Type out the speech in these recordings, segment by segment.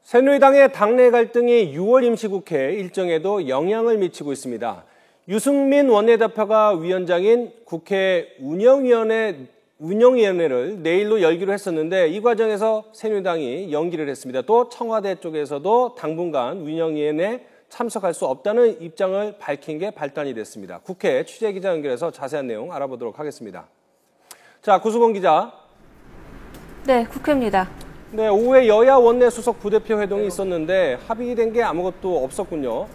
새누리당의 당내 갈등이 6월 임시국회 일정에도 영향을 미치고 있습니다. 유승민 원내대표가 위원장인 국회 운영위원회를 내일로 열기로 했었는데 이 과정에서 새누리당이 연기를 했습니다. 또 청와대 쪽에서도 당분간 운영위원회에 참석할 수 없다는 입장을 밝힌 게 발단이 됐습니다. 국회 취재기자 연결해서 자세한 내용 알아보도록 하겠습니다. 자, 구수봉 기자. 네, 국회입니다. 네, 오후에 여야 원내 수석 부대표 회동이 있었는데 합의된 게 아무것도 없었군요.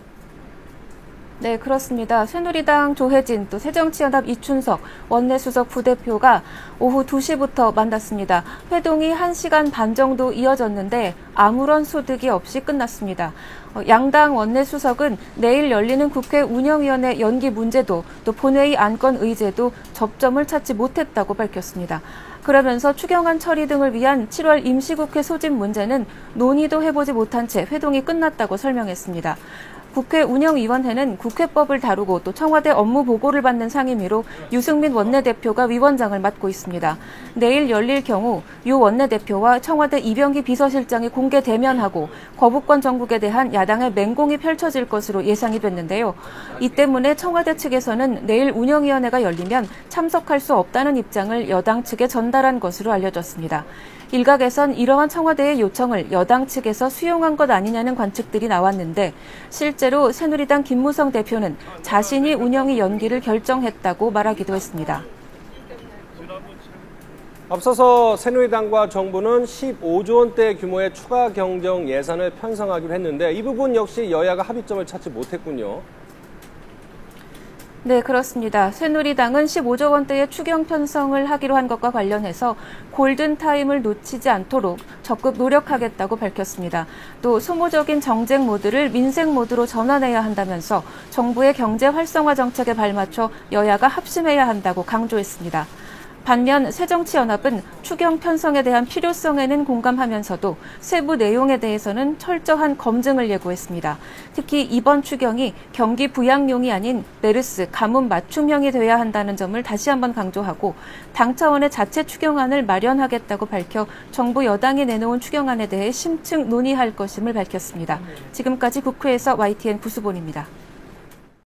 네, 그렇습니다. 새누리당 조혜진, 또 새정치연합 이춘석 원내수석 부대표가 오후 2시부터 만났습니다. 회동이 1시간 반 정도 이어졌는데 아무런 소득이 없이 끝났습니다. 양당 원내수석은 내일 열리는 국회 운영위원회 연기 문제도 또 본회의 안건 의제도 접점을 찾지 못했다고 밝혔습니다. 그러면서 추경안 처리 등을 위한 7월 임시국회 소집 문제는 논의도 해보지 못한 채 회동이 끝났다고 설명했습니다. 국회 운영위원회는 국회법을 다루고 또 청와대 업무 보고를 받는 상임위로 유승민 원내대표가 위원장을 맡고 있습니다. 내일 열릴 경우 유 원내대표와 청와대 이병기 비서실장이 공개 대면하고 거부권 정국에 대한 야당의 맹공이 펼쳐질 것으로 예상이 됐는데요. 이 때문에 청와대 측에서는 내일 운영위원회가 열리면 참석할 수 없다는 입장을 여당 측에 전달한 것으로 알려졌습니다. 일각에선 이러한 청와대의 요청을 여당 측에서 수용한 것 아니냐는 관측들이 나왔는데 실제로 새누리당 김무성 대표는 자신이 운영위 연기를 결정했다고 말하기도 했습니다. 앞서서 새누리당과 정부는 15조 원대 규모의 추가 경정 예산을 편성하기로 했는데 이 부분 역시 여야가 합의점을 찾지 못했군요. 네, 그렇습니다. 새누리당은 15조 원대의 추경 편성을 하기로 한 것과 관련해서 골든타임을 놓치지 않도록 적극 노력하겠다고 밝혔습니다. 또 소모적인 정쟁 모드를 민생 모드로 전환해야 한다면서 정부의 경제 활성화 정책에 발맞춰 여야가 합심해야 한다고 강조했습니다. 반면 새정치연합은 추경 편성에 대한 필요성에는 공감하면서도 세부 내용에 대해서는 철저한 검증을 예고했습니다. 특히 이번 추경이 경기 부양용이 아닌 메르스 가뭄 맞춤형이 돼야 한다는 점을 다시 한번 강조하고 당 차원의 자체 추경안을 마련하겠다고 밝혀 정부 여당이 내놓은 추경안에 대해 심층 논의할 것임을 밝혔습니다. 지금까지 국회에서 YTN 구수본입니다.